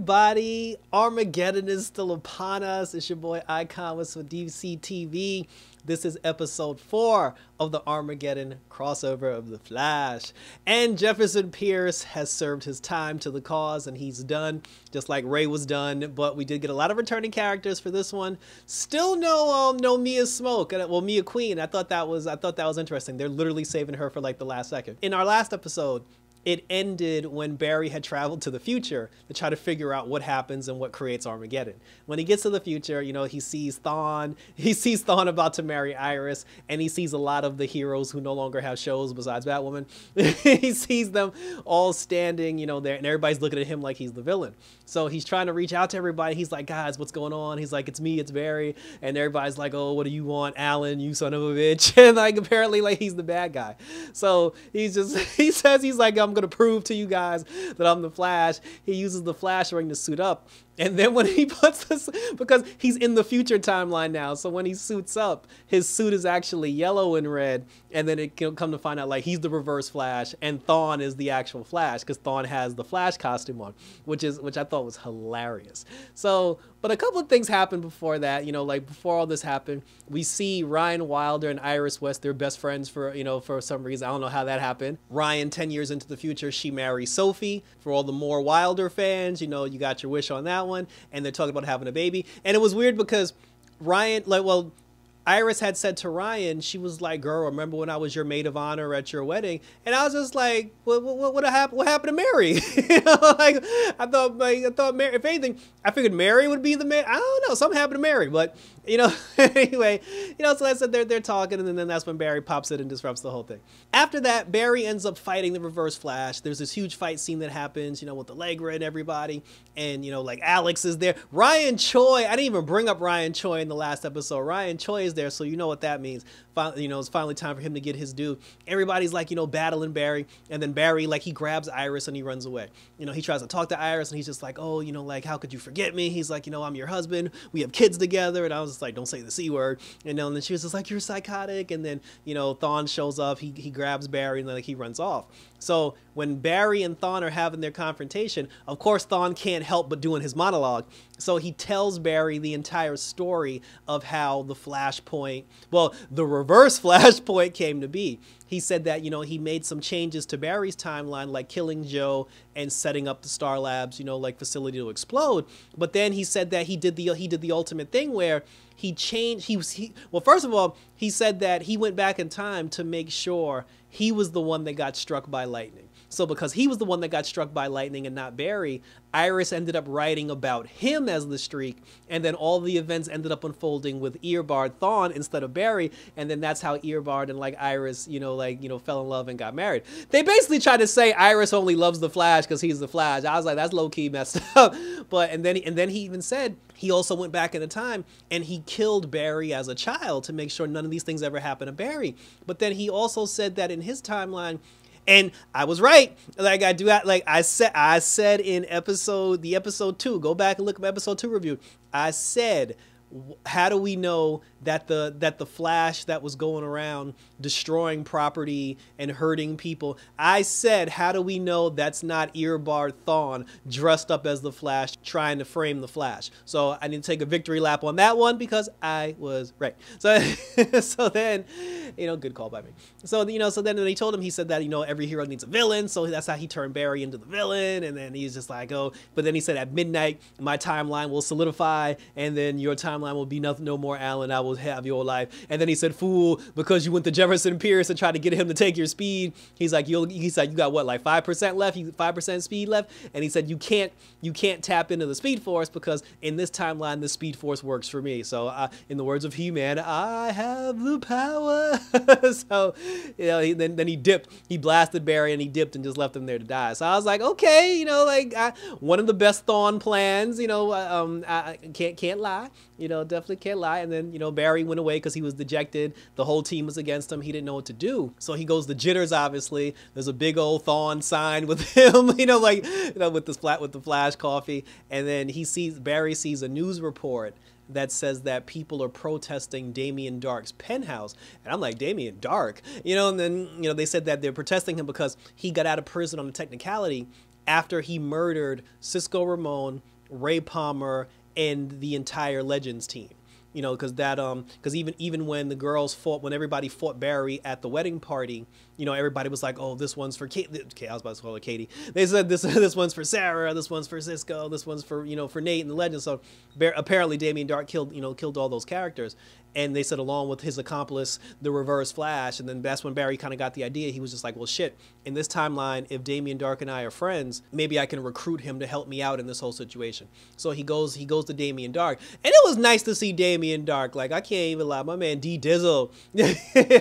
everybody? Armageddon is still upon us. It's your boy Icon with some DC TV. This is episode 4 of the Armageddon crossover of The Flash. And Jefferson Pierce has served his time to the cause and he's done, just like Ray was done. But we did get a lot of returning characters for this one. Still no Mia Smoke. Well, Mia Queen. I thought that was interesting. They're literally saving her for like the last second. In our last episode, it ended when Barry had traveled to the future to try to figure out what happens and what creates Armageddon. When he gets to the future, you know, he sees Thawne about to marry Iris, and he sees a lot of the heroes who no longer have shows besides Batwoman. He sees them all standing, you know, there, and everybody's looking at him like he's the villain. So he's trying to reach out to everybody. He's like, guys, what's going on? He's like, it's me, it's Barry. And everybody's like, oh, what do you want, Alan, you son of a bitch? And like, apparently, like, he's the bad guy. So he says, he's like, I'm gonna prove to you guys that I'm the Flash. He uses the Flash ring to suit up. And then when he puts this, because he's in the future timeline now, so when he suits up, his suit is actually yellow and red, and then it can come to find out like he's the reverse Flash, and Thawne is the actual Flash, because Thawne has the Flash costume on, which I thought was hilarious. So, but a couple of things happened before that, you know, like before all this happened, we see Ryan Wilder and Iris West, they're best friends for, you know, for some reason. I don't know how that happened. Ryan, 10 years into the future, she marries Sophie. For all the more Wilder fans, you know, you got your wish on that one. And they're talking about having a baby. And it was weird because Ryan, like, well, Iris had said to Ryan, she was like, girl, remember when I was your maid of honor at your wedding? And I was just like, what happened to Mary? You know, like, I thought Mary, if anything, I figured Mary would be the maid. I don't know, something happened to Mary, but, you know, anyway, you know, so I said they're talking, and then that's when Barry pops in and disrupts the whole thing. After that, Barry ends up fighting the Reverse Flash. There's this huge fight scene that happens, you know, with Allegra and everybody, and, you know, like, Alex is there. Ryan Choi, I didn't even bring up Ryan Choi in the last episode. Ryan Choi is there, so you know what that means. You know, it's finally time for him to get his due. Everybody's like, you know, battling Barry, and then Barry, like, he grabs Iris and he runs away. You know, he tries to talk to Iris and he's just like, oh, you know, like, how could you forget me? He's like, you know, I'm your husband, we have kids together. And I was just like, don't say the C word. And then she was just like, you're psychotic. And then, you know, Thawne shows up, he grabs Barry, and then like he runs off. So when Barry and Thawne are having their confrontation, of course Thawne can't help but doing his monologue. So he tells Barry the entire story of how the Flashpoint, well, the reverse Flashpoint came to be. He said that, you know, he made some changes to Barry's timeline, like killing Joe and setting up the Star Labs, you know, like facility to explode. But then he said that he did the ultimate thing where he changed, well, first of all, he said that he went back in time to make sure he was the one that got struck by lightning. So because he was the one that got struck by lightning and not Barry, Iris ended up writing about him as the streak, and then all the events ended up unfolding with Earbard Thawne instead of Barry, and then that's how Earbard and like Iris, you know, like, you know, fell in love and got married. They basically tried to say Iris only loves the Flash because he's the Flash. I was like, that's low-key messed up. But and then he even said he also went back in time and he killed Barry as a child to make sure none of these things ever happened to Barry. But then he also said that in his timeline, and I was right. Like I said in episode 2, go back and look at my episode 2 review. I said, how do we know that the Flash that was going around destroying property and hurting people? I said, how do we know that's not Earbard Thawne dressed up as the Flash trying to frame the Flash? So I need to take a victory lap on that one because I was right. So so then, you know, good call by me. So, you know, so then when he told him, he said that, you know, every hero needs a villain. So that's how he turned Barry into the villain. And then he's just like, oh, but then he said at midnight, my timeline will solidify and then your timeline will be nothing, no more Alan. I will have your life. And then he said, fool, because you went to Jefferson Pierce and tried to get him to take your speed. He's like, you got what, like 5% left? 5% speed left? And he said, you can't tap into the Speed Force because in this timeline, the Speed Force works for me. So in the words of He-Man, I have the power. So, you know, then he dipped. He blasted Barry and he dipped and just left him there to die. So I was like, okay, you know, like one of the best Thawne plans, you know, I can't lie. You know, definitely can't lie. And then, you know, Barry went away because he was dejected. The whole team was against him. He didn't know what to do. So he goes to Jitters, obviously. There's a big old Thawne sign with him, you know, like, you know, with the Flash coffee. And then Barry sees a news report that says that people are protesting Damien Darhk's penthouse. And I'm like, Damien Darhk? You know, and then, you know, they said that they're protesting him because he got out of prison on a technicality after he murdered Cisco Ramon Ray Palmer, and the entire Legends team. You know, because even when the girls fought, when everybody fought Barry at the wedding party, you know, everybody was like, oh, this one's for Kate. Okay, I was about to call her Katie. They said this one's for Sarah, this one's for Cisco, this one's for, you know, for Nate and the Legends. So apparently Damien Darhk killed all those characters. And they said along with his accomplice, the Reverse Flash. And then that's when Barry kind of got the idea. He was just like, well, shit, in this timeline, if Damien Darhk and I are friends, maybe I can recruit him to help me out in this whole situation. So he goes to Damien Darhk. And it was nice to see Damien Darhk. Like, I can't even lie. My man D Dizzle. You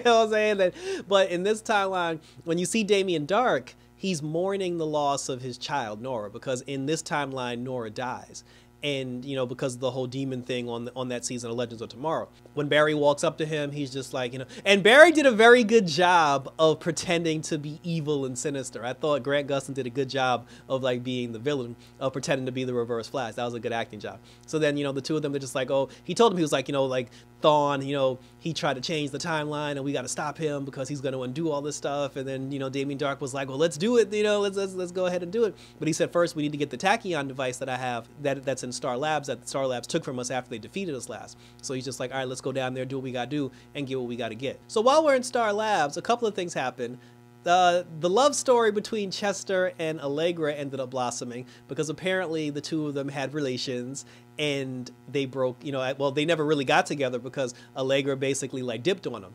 know what I'm saying? But in this timeline, when you see Damien Darhk, he's mourning the loss of his child, Nora, because in this timeline, Nora dies. And, you know, because of the whole demon thing on that season of Legends of Tomorrow. When Barry walks up to him, he's just like, you know, and Barry did a very good job of pretending to be evil and sinister. I thought Grant Gustin did a good job of like being the villain, of pretending to be the Reverse Flash. That was a good acting job. So then, you know, the two of them, they're just like, oh, he told him, he was like, you know, like Thawne, you know, he tried to change the timeline and we got to stop him because he's going to undo all this stuff. And then, you know, Damien Darhk was like, well, let's do it. You know, let's go ahead and do it. But he said, first, we need to get the tachyon device that I have that's in Star Labs, that Star Labs took from us after they defeated us last. So he's just like, all right, let's go down there, do what we got to do, and get what we got to get. So while we're in Star Labs, a couple of things happen. The love story between Chester and Allegra ended up blossoming because apparently the two of them had relations and they broke, you know, well, they never really got together because Allegra basically like dipped on him.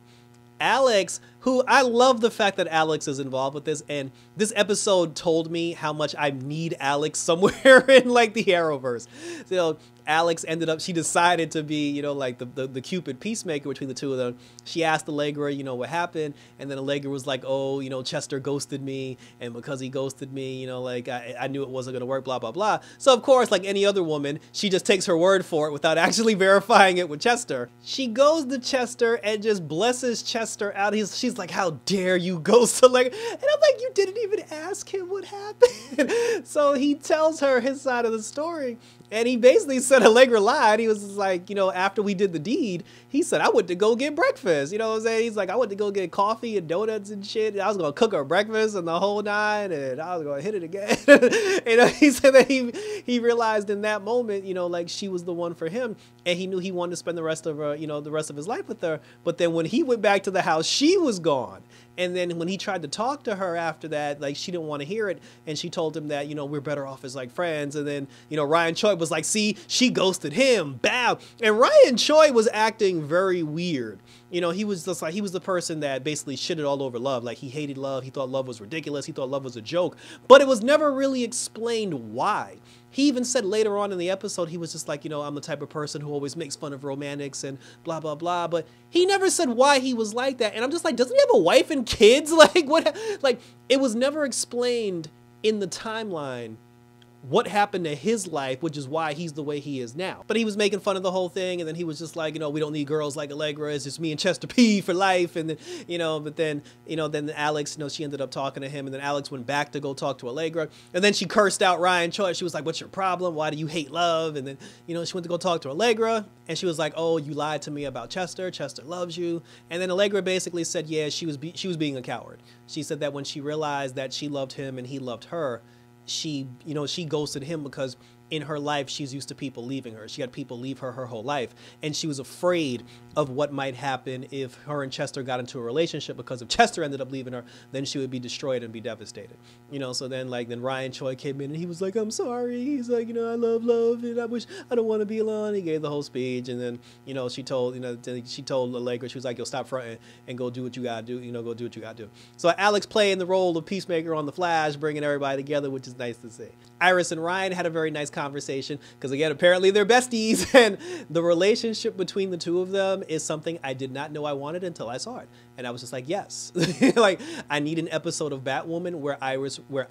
Alex, who I love the fact that Alex is involved with this, and this episode told me how much I need Alex somewhere in like the Arrowverse. So Alex ended up, she decided to be, you know, like the Cupid peacemaker between the two of them. She asked Allegra, you know, what happened, and then Allegra was like, oh, you know, Chester ghosted me, and because he ghosted me, you know, like I knew it wasn't gonna work, blah, blah, blah. So of course, like any other woman, she just takes her word for it without actually verifying it with Chester. She goes to Chester and just blesses Chester out. She's like, how dare you ghost Allegra? And I'm like, you didn't even ask him what happened. So he tells her his side of the story. And he basically said Allegra lied. He was like, you know, after we did the deed, he said, I went to go get breakfast. You know what I'm saying? He's like, I went to go get coffee and donuts and shit. I was going to cook her breakfast and the whole nine, and I was going to hit it again. You know, he said that he realized in that moment, you know, like she was the one for him. And he knew he wanted to spend the rest of the rest of his life with her. But then when he went back to the house, she was gone. And then when he tried to talk to her after that, like she didn't want to hear it. And she told him that, you know, we're better off as like friends. And then, you know, Ryan Choi was like, see, she ghosted him. Bow. And Ryan Choi was acting very weird. You know, he was just like, he was the person that basically shitted all over love. Like he hated love. He thought love was ridiculous. He thought love was a joke. But it was never really explained why. He even said later on in the episode, he was just like, you know, I'm the type of person who always makes fun of romantics and blah, blah, blah. But he never said why he was like that. And I'm just like, doesn't he have a wife and kids? Like, what? Like, it was never explained in the timeline what happened to his life, which is why he's the way he is now. But he was making fun of the whole thing, and then he was just like, you know, we don't need girls like Allegra, it's just me and Chester P for life. And then, you know, but then, you know, then Alex, you know, she ended up talking to him, and then Alex went back to go talk to Allegra, and then she cursed out Ryan Choi. She was like, what's your problem? Why do you hate love? And then, you know, she went to go talk to Allegra, and she was like, oh, you lied to me about Chester. Chester loves you. And then Allegra basically said, yeah, she was being a coward. She said that when she realized that she loved him and he loved her, she ghosted him because in her life, she's used to people leaving her. She had people leave her whole life. And she was afraid of what might happen if her and Chester got into a relationship, because if Chester ended up leaving her, then she would be destroyed and be devastated. You know, so then Ryan Choi came in and he was like, I'm sorry. He's like, you know, I love love and I don't want to be alone. He gave the whole speech. And then, you know, she told Allegra, she was like, yo, stop fronting and go do what you gotta do. You know, go do what you gotta do. So Alex playing the role of peacemaker on The Flash, bringing everybody together, which is nice to see. Iris and Ryan had a very nice conversation because, again, apparently they're besties, and the relationship between the two of them is something I did not know I wanted until I saw it. And I was just like, yes. Like, I need an episode of Batwoman where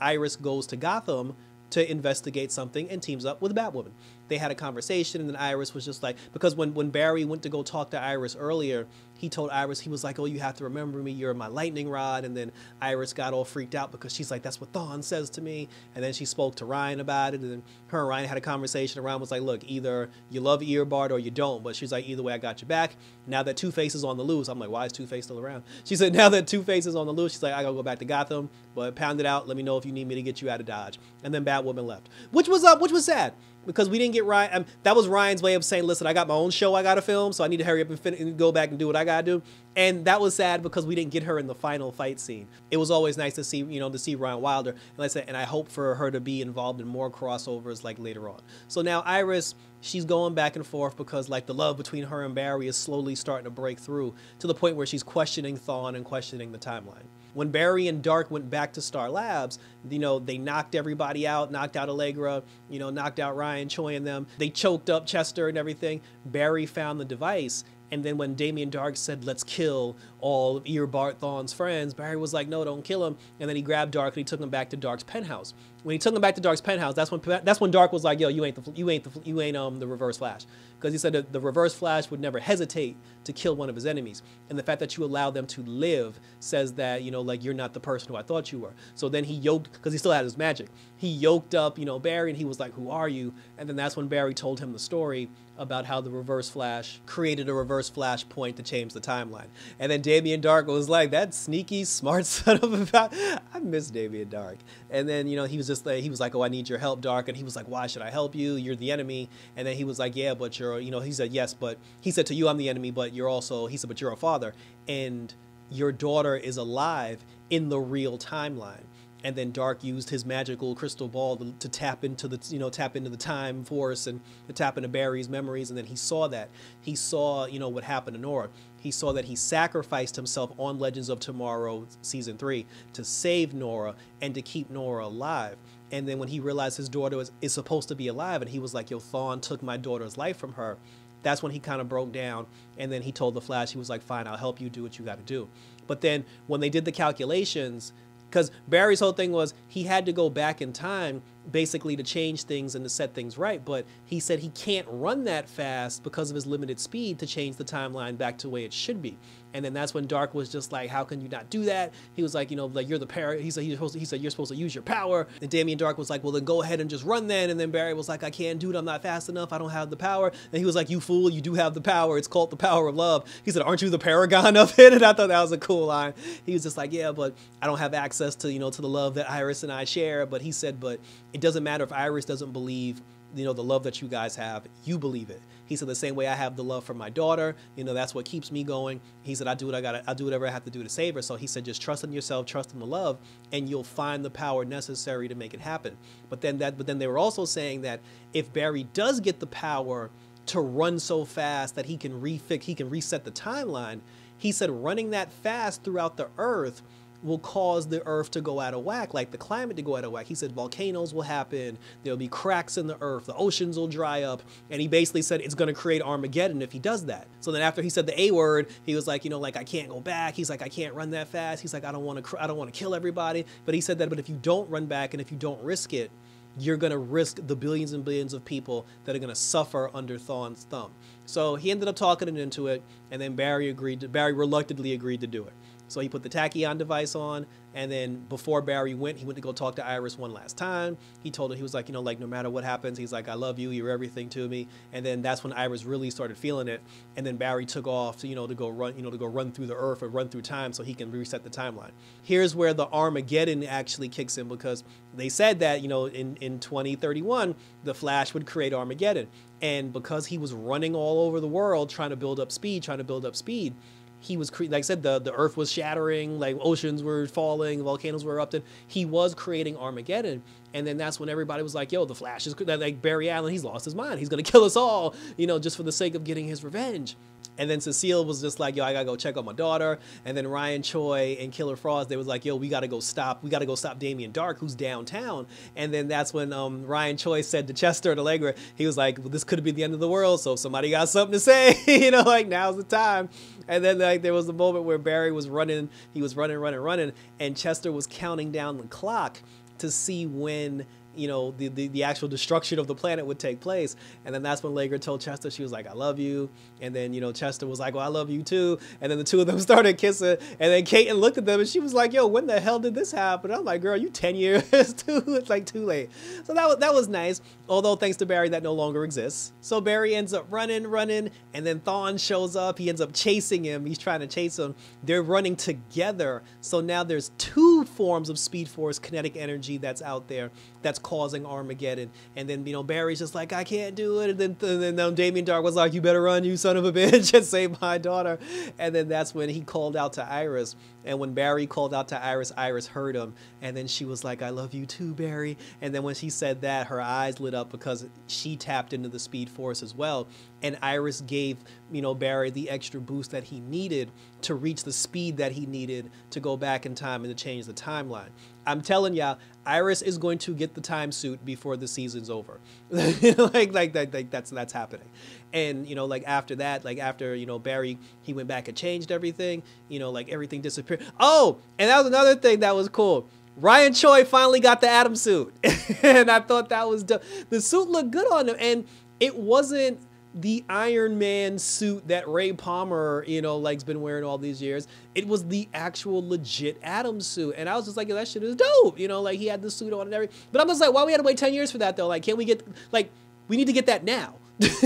Iris goes to Gotham to investigate something and teams up with Batwoman. They had a conversation, and then Iris was just like, because when Barry went to go talk to Iris earlier, he told Iris, he was like, oh, you have to remember me, you're my lightning rod. And then Iris got all freaked out because she's like, that's what Thawne says to me. And then she spoke to Ryan about it, and then her and Ryan had a conversation, and Ryan was like, look, either you love Earbard or you don't. But she's like, either way, I got your back. Now that Two-Face is on the loose, I'm like, why is Two-Face still around? She said, now that Two-Face is on the loose, she's like, I gotta go back to Gotham, but pound it out, let me know if you need me to get you out of Dodge. And then Batwoman left, which was sad. because we didn't get Ryan. That was Ryan's way of saying, listen, I got my own show I got to film, so I need to hurry up and go back and do what I got to do. And that was sad because we didn't get her in the final fight scene. It was always nice to see, to see Ryan Wilder. And I hope for her to be involved in more crossovers like later on. So now Iris, she's going back and forth because like the love between her and Barry is slowly starting to break through to the point where she's questioning Thawne and questioning the timeline. When Barry and Darhk went back to Star Labs, they knocked everybody out, knocked out Allegra, knocked out Ryan, Choi and them. They choked up Chester and everything. Barry found the device. And then when Damien Darhk said, let's kill all of Eobard Thawne's friends, Barry was like, no, don't kill him. And then he grabbed Darhk and he took him back to Dark's penthouse. When he took him back to Dark's penthouse, that's when Darhk was like, yo, you ain't the Reverse Flash. Because he said that the Reverse Flash would never hesitate to kill one of his enemies. And the fact that you allow them to live says that, like you're not the person who I thought you were. So then he yoked, because he still had his magic, he yoked up, Barry, and he was like, who are you? And then that's when Barry told him the story about how the Reverse Flash created a Reverse Flash point to change the timeline. And then Damien Darhk was like, that sneaky, smart son of a... I miss Damien Darhk. And then, he was like, oh, I need your help, Darhk. And he was like, why should I help you? You're the enemy. And then he was like, yeah, but you're, he said, yes, but he said to you, I'm the enemy, but you're also, he said, but you're a father. And your daughter is alive in the real timeline. And then Darhk used his magical crystal ball to tap into the time force and to tap into Barry's memories. And then he saw that. He saw, what happened to Nora. He saw that he sacrificed himself on Legends of Tomorrow Season 3 to save Nora and to keep Nora alive. And then when he realized his daughter is supposed to be alive, and he was like, yo, Thawne took my daughter's life from her. That's when he kind of broke down. And then he told the Flash, he was like, fine, I'll help you do what you got to do. But then when they did the calculations, because Barry's whole thing was he had to go back in time basically to change things and to set things right. But he said he can't run that fast because of his limited speed to change the timeline back to the way it should be. And then that's when Darhk was just like, how can you not do that? He was like, like you're the power. He said you're supposed to use your power. And Damien Darhk was like, well, then go ahead and just run then. And then Barry was like, I can't do it. I'm not fast enough. I don't have the power. And he was like, you fool, you do have the power. It's called the power of love. He said, aren't you the paragon of it? And I thought that was a cool line. He was just like, yeah, but I don't have access to, to the love that Iris and I share. But he said, but it doesn't matter if Iris doesn't believe the love that you guys have, you believe it. He said the same way I have the love for my daughter, that's what keeps me going. He said, I'll do whatever I have to do to save her. So he said, just trust in yourself, trust in the love, and you'll find the power necessary to make it happen. But then they were also saying that if Barry does get the power to run so fast that he can reset the timeline, he said running that fast throughout the Earth will cause the Earth to go out of whack, like the climate to go out of whack. He said volcanoes will happen, there'll be cracks in the Earth, the oceans will dry up, and he basically said it's going to create Armageddon if he does that. So then after he said the A word, he was like, like I can't go back. He's like, I can't run that fast. He's like, I don't want to kill everybody. But he said that, but if you don't run back and if you don't risk it, you're going to risk the billions and billions of people that are going to suffer under Thawne's thumb. So he ended up talking him into it, and then Barry reluctantly agreed to do it. So he put the tachyon device on, and then before Barry went, he went to go talk to Iris one last time. He told her, he was like, no matter what happens, he's like, I love you, you're everything to me. And then that's when Iris really started feeling it. And then Barry took off to, to go run through the Earth or run through time so he can reset the timeline. Here's where the Armageddon actually kicks in, because they said that, in 2031, the Flash would create Armageddon. And because he was running all over the world trying to build up speed, he was, like I said, the Earth was shattering, like oceans were falling, volcanoes were erupting. He was creating Armageddon. And then that's when everybody was like, yo, the Flash is like Barry Allen. He's lost his mind. He's going to kill us all, just for the sake of getting his revenge. And then Cecile was just like, yo, I got to go check on my daughter. And then Ryan, Choi, and Killer Frost, they was like, yo, we got to go stop Damien Darhk, who's downtown. And then that's when Ryan Choi said to Chester and Allegra, he was like, well, this could be the end of the world. So if somebody got something to say, like now's the time. And then like there was a moment where Barry was running, and Chester was counting down the clock to see when the actual destruction of the planet would take place. And then that's when Allegra told Chester, she was like, I love you. And then Chester was like, well, I love you too. And then the two of them started kissing, and then Caitlin looked at them and she was like, yo, when the hell did this happen? I'm like, girl, you 10 years too. It's like too late. So that was nice, although thanks to Barry that no longer exists. So Barry ends up running, and then Thawne shows up. He ends up chasing him. He's trying to chase him. They're running together. So now there's two forms of Speed Force kinetic energy that's out there that's causing Armageddon. And then, you know, Barry's just like, I can't do it. And then Damien Darhk was like, you better run, you son of a bitch, and save my daughter. And then that's when he called out to Iris. And when Barry called out to Iris, Iris heard him. And then she was like, I love you too, Barry. And then when she said that, her eyes lit up because she tapped into the Speed Force as well. And Iris gave, you know, Barry the extra boost that he needed to reach the speed that he needed to go back in time and to change the timeline. I'm telling y'all, Iris is going to get the time suit before the season's over. That's happening. And, you know, like after that, like after, you know, Barry, he went back and changed everything, you know, like everything disappeared. Oh, and that was another thing that was cool. Ryan Choi finally got the Atom suit. And I thought that was dope. The suit looked good on him. And it wasn't the Iron Man suit that Ray Palmer, you know, like's been wearing all these years. It was the actual legit Atom suit. And I was just like, that shit is dope. You know, like he had the suit on and everything. But I'm just like, why we had to wait 10 years for that though? Like, can't we get, like, we need to get that now.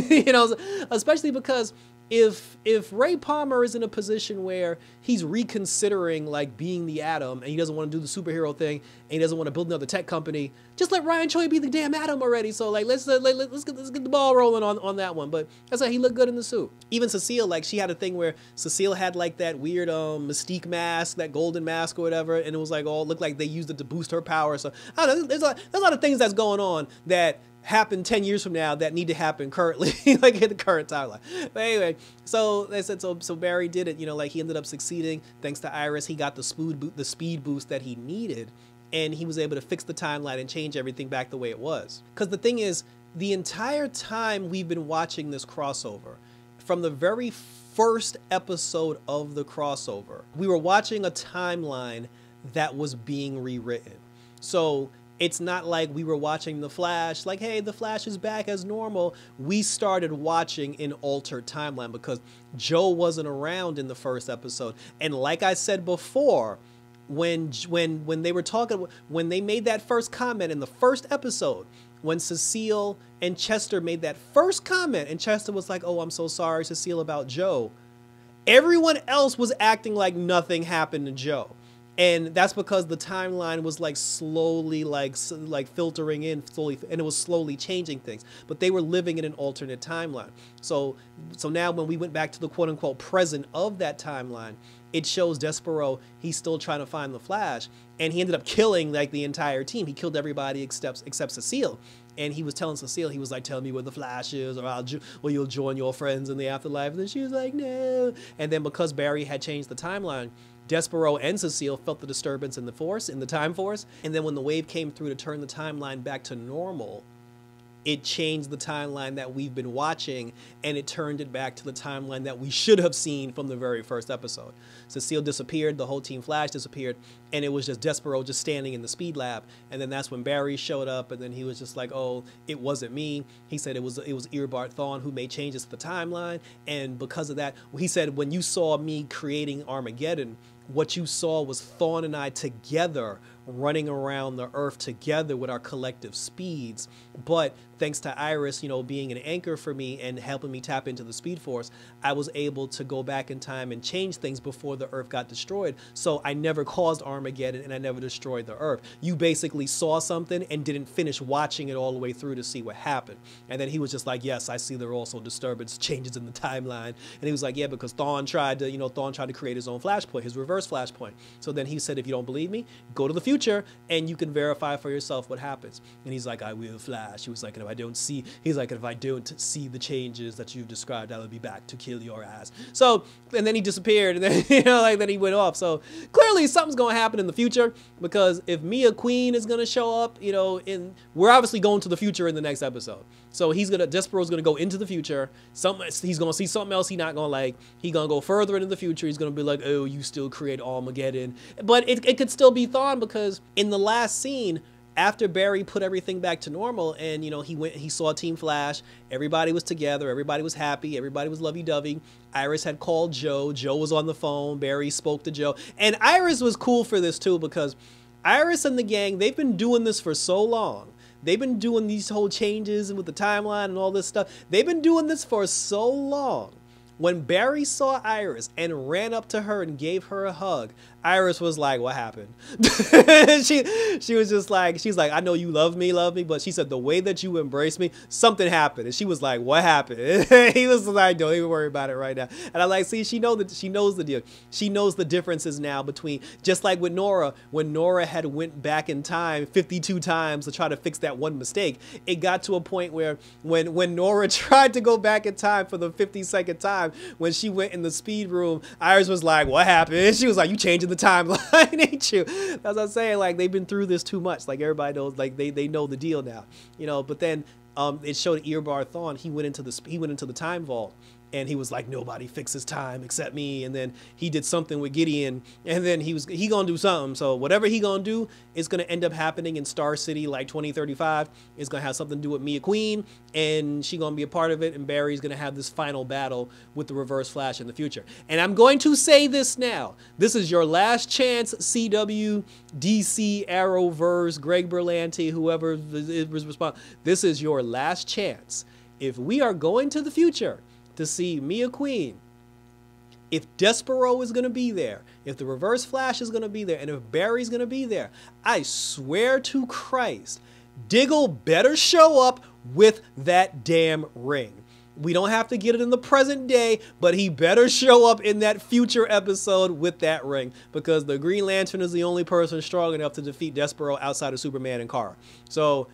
You know, especially because if Ray Palmer is in a position where he's reconsidering like being the Atom and he doesn't want to do the superhero thing and he doesn't want to build another tech company, just let Ryan Choi be the damn Atom already. So like let's get the ball rolling on that one. But that's why he looked good in the suit. Even Cecile, like she had a thing where Cecile had like that weird Mystique mask, that golden mask or whatever, and it was like all looked like they used it to boost her power. So I don't know, there's a lot of things that's going on that happen 10 years from now that need to happen currently, like in the current timeline. But anyway, so they said, so Barry did it, you know, like he ended up succeeding thanks to Iris. He got the speed boost that he needed, and he was able to fix the timeline and change everything back the way it was. Because the thing is, the entire time we've been watching this crossover, from the very first episode of the crossover, we were watching a timeline that was being rewritten. So it's not like we were watching The Flash, like, hey, The Flash is back as normal. We started watching an altered timeline because Joe wasn't around in the first episode. And like I said before, when they were talking, when they made that first comment in the first episode, when Cecile and Chester made that first comment, and Chester was like, oh, I'm so sorry, Cecile, about Joe, everyone else was acting like nothing happened to Joe. And that's because the timeline was like slowly like filtering in slowly, and it was slowly changing things. But they were living in an alternate timeline. So now when we went back to the quote unquote present of that timeline, it shows Despero, he's still trying to find the Flash, and he ended up killing like the entire team. He killed everybody except Cecile. And he was telling Cecile, he was like, tell me where the Flash is, or you'll join your friends in the afterlife. And then she was like, no. And then because Barry had changed the timeline, Despero and Cecile felt the disturbance in the time force. And then when the wave came through to turn the timeline back to normal, it changed the timeline that we've been watching, and it turned it back to the timeline that we should have seen from the very first episode. Cecile disappeared, the whole Team Flash disappeared, and it was just Despero just standing in the speed lab. And then that's when Barry showed up, and then he was just like, oh, it wasn't me. He said it was Eobard Thawne who made changes to the timeline, and because of that, he said, when you saw me creating Armageddon, what you saw was Thawne and I together running around the Earth together with our collective speeds. But thanks to Iris, you know, being an anchor for me and helping me tap into the Speed Force, I was able to go back in time and change things before the Earth got destroyed. So I never caused Armageddon and I never destroyed the Earth. You basically saw something and didn't finish watching it all the way through to see what happened. And then he was just like, yes, I see there are also disturbance changes in the timeline. And he was like, yeah, because Thawne tried to create his own flashpoint, his reverse flashpoint. So then he said, if you don't believe me, go to the future and you can verify for yourself what happens. And he's like, I will flash. He was like, if I don't see the changes that you've described, I will be back to kill your ass. So, and then he disappeared, and then, you know, like then he went off. So clearly something's going to happen in the future, because if Mia Queen is going to show up, you know, we're obviously going to the future in the next episode. So Despero's going to go into the future. He's going to see something else he's not going to like. He's going to go further into the future. He's going to be like, oh, you still create Armageddon. But it could still be Thawne, because in the last scene, after Barry put everything back to normal and, you know, he saw Team Flash, everybody was together, everybody was happy, everybody was lovey-dovey. Iris had called Joe. Joe was on the phone. Barry spoke to Joe. And Iris was cool for this too, because Iris and the gang, they've been doing this for so long. They've been doing these whole changes with the timeline and all this stuff. They've been doing this for so long When Barry saw Iris and ran up to her and gave her a hug, Iris was like, what happened? she was just like, she's like, I know you love me, but she said, the way that you embrace me, something happened. And she was like, what happened? He was like, don't even worry about it right now. And I'm like, see, she knows the deal. She knows the differences now between, just like with Nora, when Nora had went back in time 52 times to try to fix that one mistake, it got to a point where when Nora tried to go back in time for the 52nd time, when she went in the speed room, Iris was like, what happened? And she was like, you changing the timeline, ain't you? That's what I'm saying. Like, they've been through this too much. Like, everybody knows, like, they know the deal now, you know. But then it showed Eobard Thawne. He went into the time vault, and he was like, nobody fixes time except me. And then he did something with Gideon, and then he gonna do something. So whatever he gonna do is gonna end up happening in Star City, like 2035. It's gonna have something to do with Mia Queen, and she gonna be a part of it. And Barry's gonna have this final battle with the Reverse Flash in the future. And I'm going to say this now: this is your last chance, CW, DC, Arrowverse, Greg Berlanti, whoever is responsible. This is your last chance. If we are going to the future to see Mia Queen, if Despero is going to be there, if the Reverse Flash is going to be there, and if Barry's going to be there, I swear to Christ, Diggle better show up with that damn ring. We don't have to get it in the present day, but he better show up in that future episode with that ring, because the Green Lantern is the only person strong enough to defeat Despero outside of Superman and Kara. So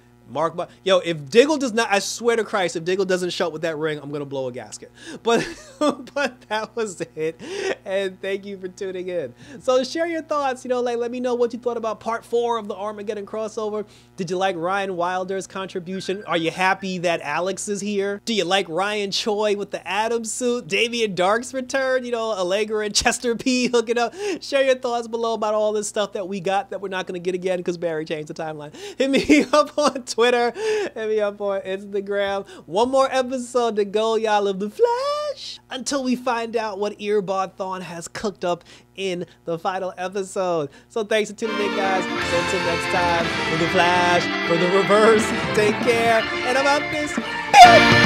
yo, if Diggle does not, I swear to Christ, if Diggle doesn't show up with that ring, I'm gonna blow a gasket. But that was it, and thank you for tuning in. So share your thoughts, you know, like, let me know what you thought about part 4 of the Armageddon crossover. Did you like Ryan Wilder's contribution? Are you happy that Alex is here? Do you like Ryan Choi with the Atom suit? Damien Dark's return, you know, Allegra and Chester P hooking up. Share your thoughts below about all this stuff that we got that we're not gonna get again because Barry changed the timeline. Hit me up on Twitter, hit me up on Instagram. One more episode to go, y'all, of The Flash, until we find out what Eobard Thawne has cooked up in the final episode. So thanks for tuning in, guys. Until next time, for The Flash, for the Reverse, take care, and I'm out this.